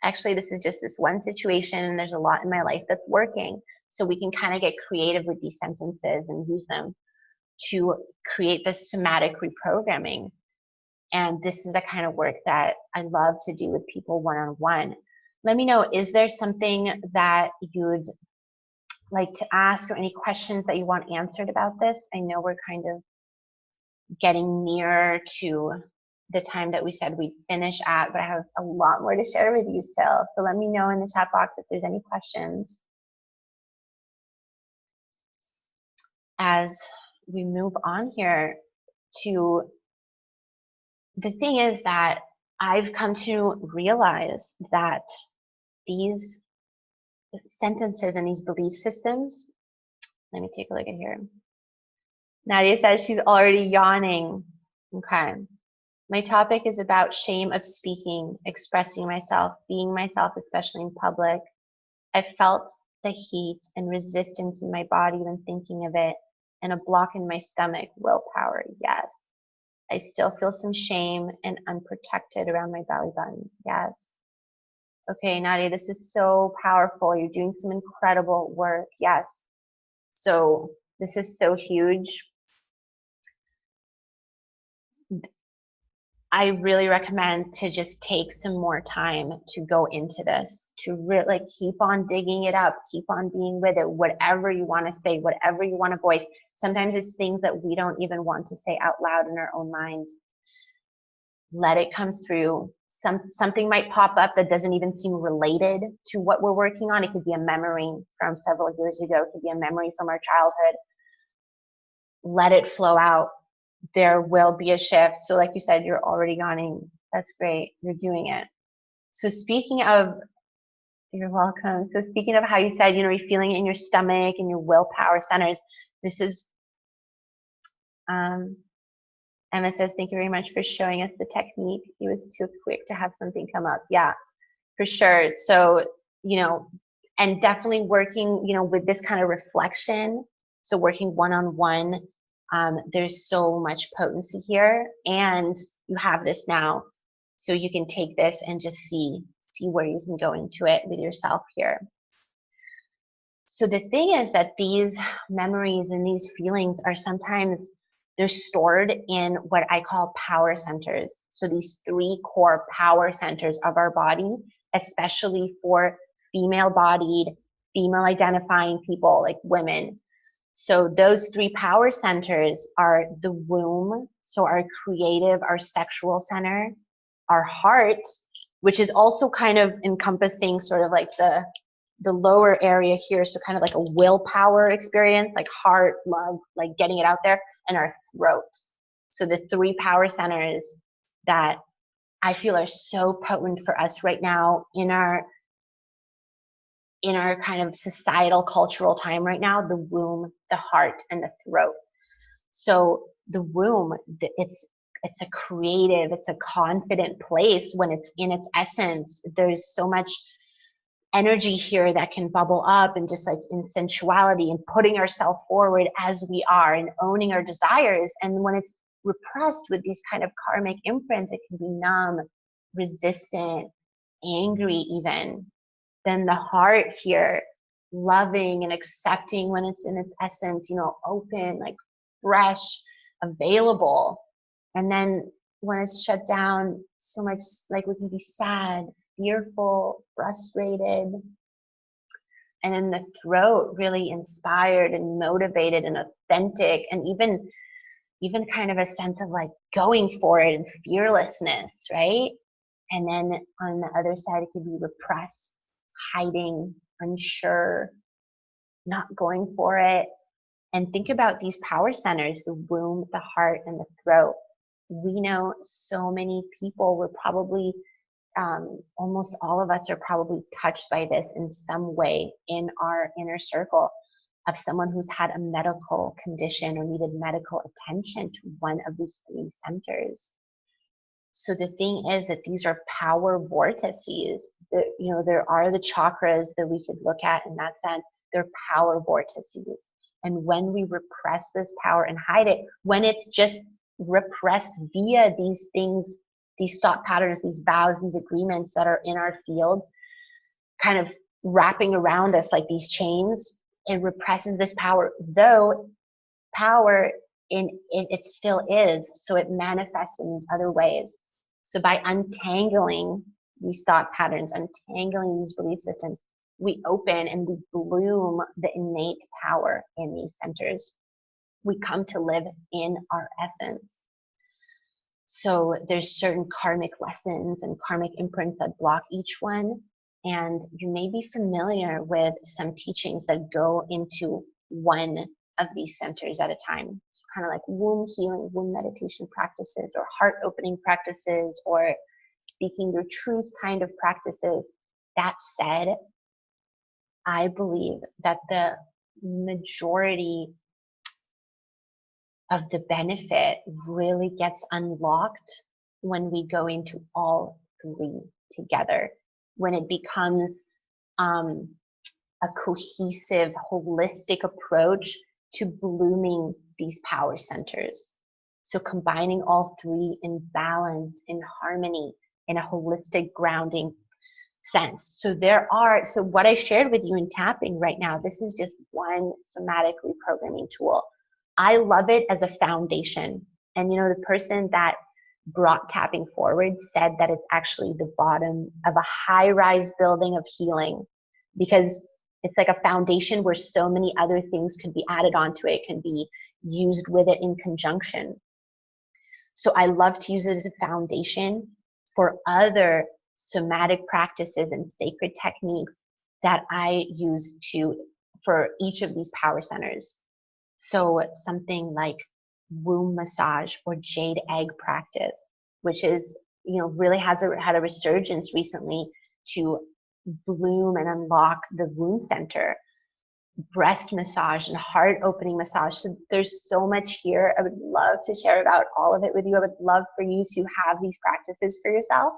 Actually, this is just this one situation, and there's a lot in my life that's working. So we can kind of get creative with these sentences and use them to create this somatic reprogramming. And this is the kind of work that I love to do with people one-on-one. Let me know, is there something that you'd like to ask or any questions that you want answered about this? I know we're kind of getting near to the time that we said we'd finish at, but I have a lot more to share with you still. So let me know in the chat box if there's any questions as we move on here to the thing is that I've come to realize that these sentences and these belief systems, let me take a look at here. Nadia says she's already yawning. Okay. My topic is about shame of speaking, expressing myself, being myself, especially in public. I felt the heat and resistance in my body when thinking of it, and a block in my stomach, willpower, yes. I still feel some shame and unprotected around my belly button, yes. Okay, Nadia, this is so powerful. You're doing some incredible work, yes. So this is so huge. I really recommend to just take some more time to go into this, to really keep on digging it up, keep on being with it, whatever you want to say, whatever you want to voice. Sometimes it's things that we don't even want to say out loud in our own mind. Let it come through. Something might pop up that doesn't even seem related to what we're working on. It could be a memory from several years ago. It could be a memory from our childhood. Let it flow out. There will be a shift. So like you said, you're already yawning. That's great. You're doing it. So speaking of, you're welcome. So speaking of how you said, you're feeling it in your stomach and your willpower centers, this is, Emma says, thank you very much for showing us the technique. He was too quick to have something come up. Yeah, for sure. So, and definitely working, with this kind of reflection. So working one-on-one, there's so much potency here, and you have this now. So you can take this and just see where you can go into it with yourself here. So the thing is that these memories and these feelings are sometimes, they're stored in what I call power centers. So these 3 core power centers of our body, especially for female-bodied, female-identifying people like women. So those 3 power centers are the womb, so our creative, our sexual center, our heart, which is also kind of encompassing sort of like the lower area here, so kind of like a willpower experience, like heart, love, like getting it out there, and our throat. So the 3 power centers that I feel are so potent for us right now in our kind of societal cultural time right now, the womb, the heart, and the throat. So the womb, it's a creative, it's a confident place when it's in its essence. There's so much energy here that can bubble up, and just like in sensuality and putting ourselves forward as we are and owning our desires. And when it's repressed with these kind of karmic imprints, it can be numb, resistant, angry even. Then the heart here, loving and accepting when it's in its essence, open, like fresh, available. And then when it's shut down, so much like we can be sad, fearful, frustrated. And in the throat, really inspired and motivated and authentic, and even kind of a sense of like going for it and fearlessness, right? And then on the other side, it could be repressed, hiding, unsure, not going for it. And think about these power centers, the womb, the heart, and the throat. We know so many people were probably, almost all of us are probably touched by this in some way in our inner circle of someone who's had a medical condition or needed medical attention to one of these 3 centers. So the thing is that these are power vortices. There are the chakras that we could look at in that sense. They're power vortices. And when we repress this power and hide it, when it's just repressed via these things, these thought patterns, these vows, these agreements that are in our field, kind of wrapping around us like these chains. It represses this power, though power in it still is, so it manifests in these other ways. So by untangling these thought patterns, untangling these belief systems, we open and we bloom the innate power in these centers. We come to live in our essence. So there's certain karmic lessons and karmic imprints that block each one. And you may be familiar with some teachings that go into one of these centers at a time. So kind of like womb healing, womb meditation practices, or heart opening practices, or speaking your truth kind of practices. That said, I believe that the majority of the benefit really gets unlocked when we go into all three together, when it becomes a cohesive, holistic approach to blooming these power centers. So combining all three in balance, in harmony, in a holistic grounding sense. So so what I shared with you in tapping right now, this is just one somatic reprogramming tool. I love it as a foundation. And you know, the person that brought tapping forward said that it's actually the bottom of a high-rise building of healing, because it's like a foundation where so many other things can be added onto it, can be used with it in conjunction. So I love to use it as a foundation for other somatic practices and sacred techniques that I use for each of these power centers. So something like womb massage or jade egg practice, which is, you know, really had a resurgence recently to bloom and unlock the womb center. Breast massage and heart opening massage. So there's so much here. I would love to share about all of it with you. I would love for you to have these practices for yourself.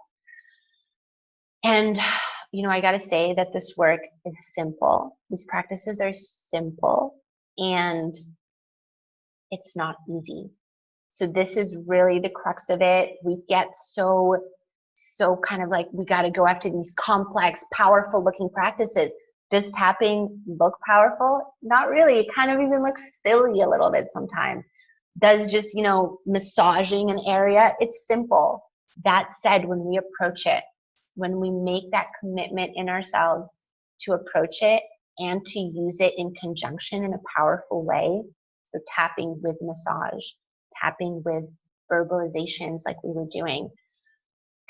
And, you know, I got to say that this work is simple. These practices are simple and it's not easy. So this is really the crux of it. We get so kind of like, we got to go after these complex, powerful looking practices. Does tapping look powerful? Not really. It kind of even looks silly a little bit sometimes. Does just, you know, massaging an area, it's simple. That said, when we approach it, when we make that commitment in ourselves to approach it and to use it in conjunction in a powerful way, so tapping with massage, tapping with verbalizations like we were doing,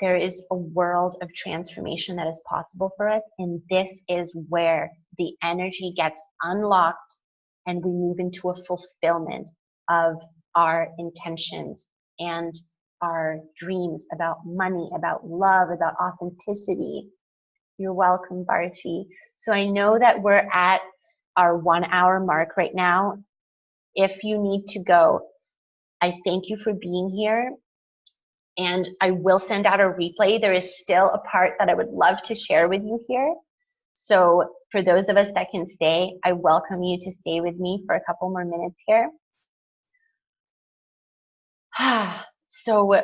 there is a world of transformation that is possible for us. And this is where the energy gets unlocked and we move into a fulfillment of our intentions and our dreams about money, about love, about authenticity. You're welcome, Barchi. So I know that we're at our 1 hour mark right now. If you need to go, I thank you for being here. And I will send out a replay. There is still a part that I would love to share with you here. So for those of us that can stay, I welcome you to stay with me for a couple more minutes here. So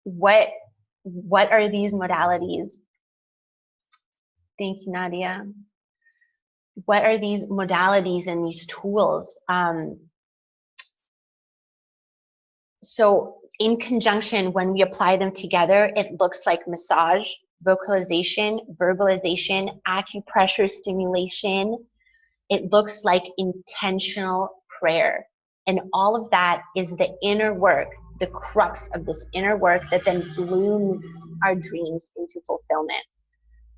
what are these modalities? Thank you, Nadia. What are these modalities and these tools? So in conjunction, when we apply them together, it looks like massage, vocalization, verbalization, acupressure stimulation. It looks like intentional prayer. And all of that is the inner work, the crux of this inner work that then blooms our dreams into fulfillment.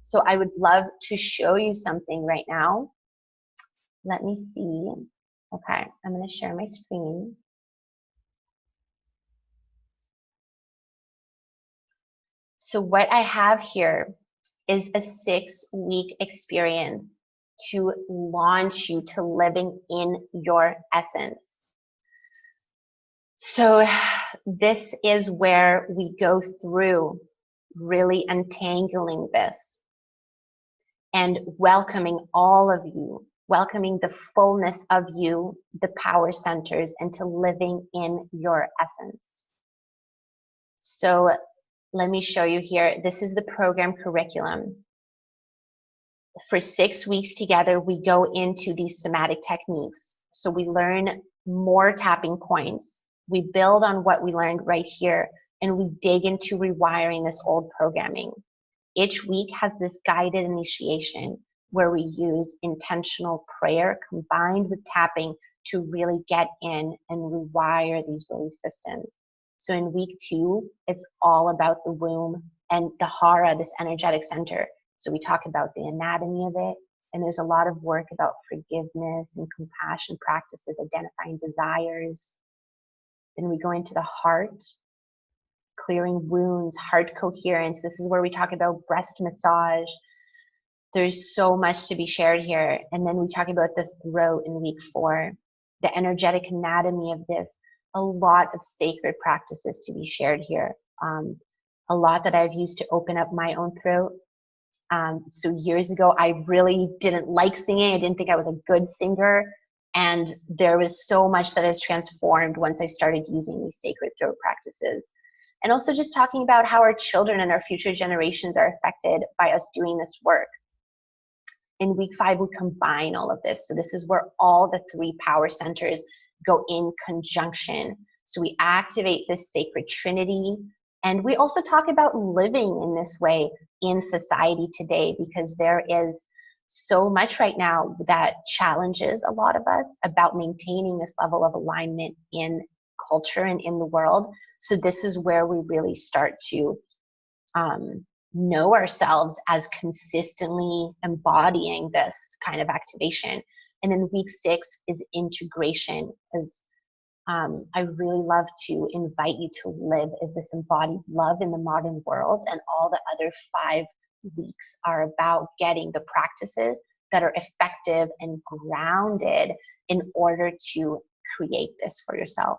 So I would love to show you something right now. Let me see. Okay, I'm going to share my screen. So what I have here is a 6-week experience to launch you to living in your essence. So this is where we go through really untangling this and welcoming all of you welcoming the fullness of you, the power centers, and to living in your essence. So let me show you here. This is the program curriculum. For 6 weeks together, we go into these somatic techniques. So we learn more tapping points. We build on what we learned right here, and we dig into rewiring this old programming. Each week has this guided initiation where we use intentional prayer combined with tapping to really get in and rewire these belief systems. So in week 2, it's all about the womb and the hara, this energetic center. So we talk about the anatomy of it, and there's a lot of work about forgiveness and compassion practices, identifying desires. Then we go into the heart, clearing wounds, heart coherence. This is where we talk about breast massage. There's so much to be shared here. And then we talk about the throat in week 4, the energetic anatomy of this, a lot of sacred practices to be shared here. A lot that I've used to open up my own throat. So years ago, I really didn't like singing. I didn't think I was a good singer. And there was so much that has transformed once I started using these sacred throat practices. And also just talking about how our children and our future generations are affected by us doing this work. In week 5, we combine all of this. So this is where all the 3 power centers go in conjunction. So we activate this sacred trinity. And we also talk about living in this way in society today, because there is so much right now that challenges a lot of us about maintaining this level of alignment in culture and in the world. So this is where we really start to know ourselves as consistently embodying this kind of activation. And then week 6 is integration, as I really love to invite you to live as this embodied love in the modern world, and all the other 5 weeks are about getting the practices that are effective and grounded in order to create this for yourself.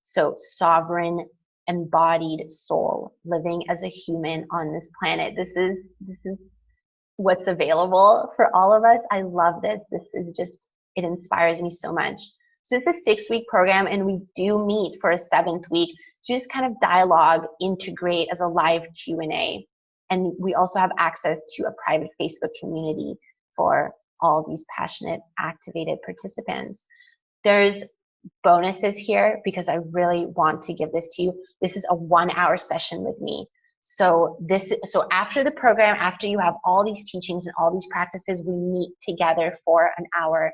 So sovereign, embodied soul, living as a human on this planet. This is what's available for all of us. I love this. This is just, it inspires me so much. So it's a 6-week program, and we do meet for a 7th week to just kind of dialogue, integrate as a live Q&A. And we also have access to a private Facebook community for all these passionate, activated participants. There's bonuses here because I really want to give this to you. This is a 1-hour session with me. So after the program, after you have all these teachings and all these practices, we meet together for an hour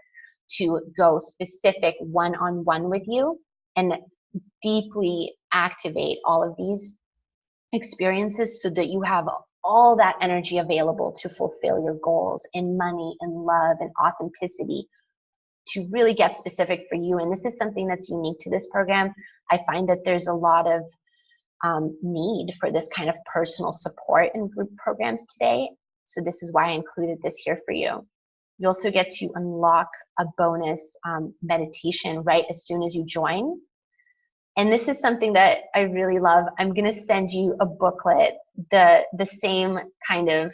to go specific one-on-one with you and deeply activate all of these experiences so that you have all that energy available to fulfill your goals in money and love and authenticity, to really get specific for you. And this is something that's unique to this program. I find that there's a lot of need for this kind of personal support in group programs today. So this is why I included this here for you. You also get to unlock a bonus meditation right as soon as you join. And this is something that I really love. I'm going to send you a booklet, the same kind of,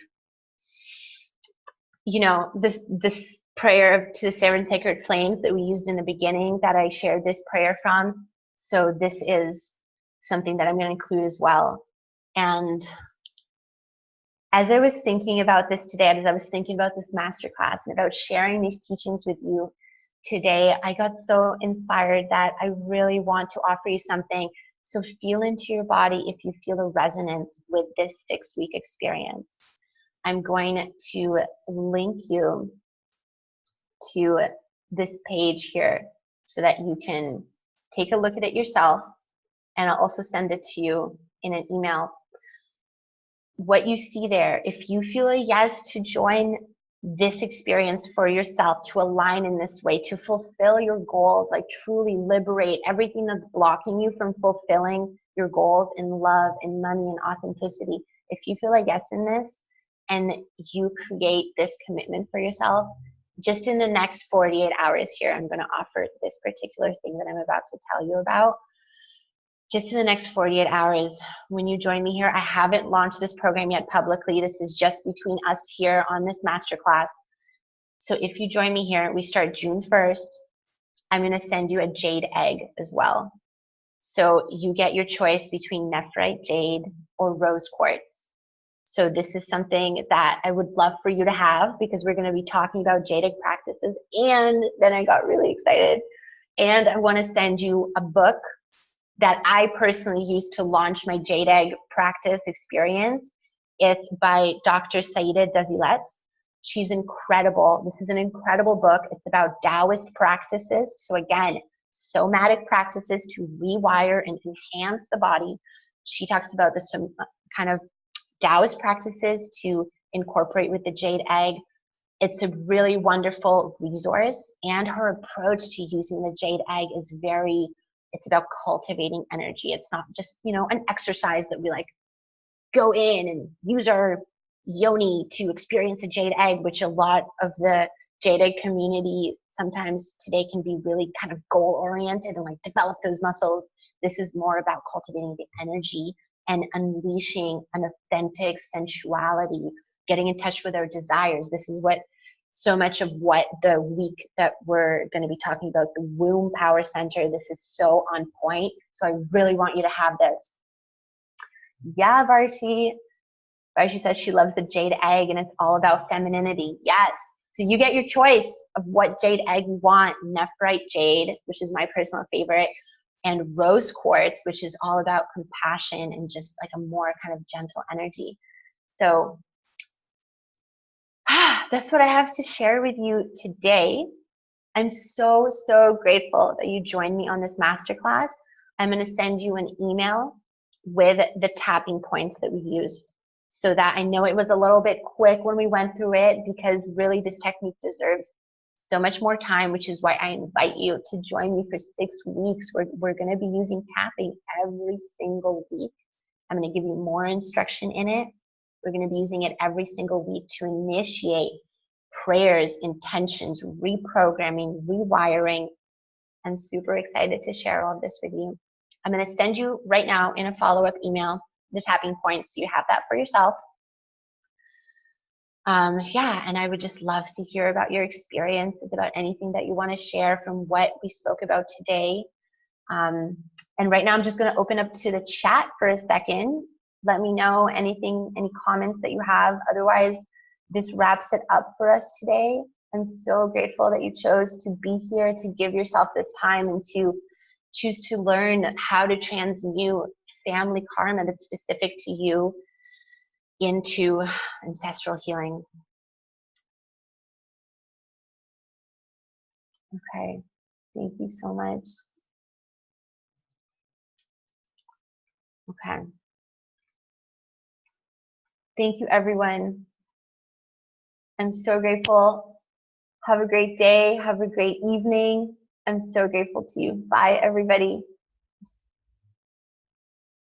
you know, this prayer to the seven sacred flames that we used in the beginning, that I shared this prayer from. So this is something that I'm going to include as well. And as I was thinking about this today, as I was thinking about this masterclass and about sharing these teachings with you today, I got so inspired that I really want to offer you something. So feel into your body if you feel a resonance with this 6-week experience. I'm going to link you to this page here so that you can take a look at it yourself, and I'll also send it to you in an email. What you see there, if you feel a yes to join this experience for yourself, to align in this way, to fulfill your goals, like truly liberate everything that's blocking you from fulfilling your goals in love and money and authenticity, if you feel a yes in this and you create this commitment for yourself, just in the next 48 hours here, I'm going to offer this particular thing that I'm about to tell you about. Just in the next 48 hours, when you join me here, I haven't launched this program yet publicly. This is just between us here on this masterclass. So if you join me here, we start June 1st. I'm going to send you a jade egg as well. So you get your choice between nephrite jade or rose quartz. So this is something that I would love for you to have, because we're going to be talking about jadic practices. And then I got really excited. And I want to send you a book that I personally used to launch my jade egg practice experience. It's by Dr. Saida Davilets. She's incredible. This is an incredible book. It's about Taoist practices. So again, somatic practices to rewire and enhance the body. She talks about some kind of Taoist practices to incorporate with the jade egg. It's a really wonderful resource, and her approach to using the jade egg is it's about cultivating energy. It's not just, an exercise that we like go in and use our yoni to experience a jade egg, which a lot of the jade egg community sometimes today can be really kind of goal oriented and like develop those muscles. This is more about cultivating the energy and unleashing an authentic sensuality, getting in touch with our desires. This is what so much of what the week that we're going to be talking about, the womb power center, this is so on point. So I really want you to have this. Yeah, Varshi says she loves the jade egg and it's all about femininity. Yes. So you get your choice of what jade egg you want. Nephrite jade, which is my personal favorite, and rose quartz, which is all about compassion and just like a more kind of gentle energy. So that's what I have to share with you today. I'm so, so grateful that you joined me on this masterclass. I'm going to send you an email with the tapping points that we used, so that I know it was a little bit quick when we went through it, because really this technique deserves so much more time, which is why I invite you to join me for 6 weeks. We're going to be using tapping every single week. I'm going to give you more instruction in it. We're going to be using it every single week to initiate prayers, intentions, reprogramming, rewiring. I'm super excited to share all of this with you. I'm going to send you right now in a follow-up email the tapping points, so you have that for yourself. And I would just love to hear about your experiences, about anything that you want to share from what we spoke about today. And right now I'm just going to open up to the chat for a second. Let me know any comments that you have. Otherwise, this wraps it up for us today. I'm so grateful that you chose to be here, to give yourself this time, and to choose to learn how to transmute family karma that's specific to you into ancestral healing. Okay, thank you so much. Okay. Thank you, everyone. I'm so grateful. Have a great day. Have a great evening. I'm so grateful to you. Bye, everybody.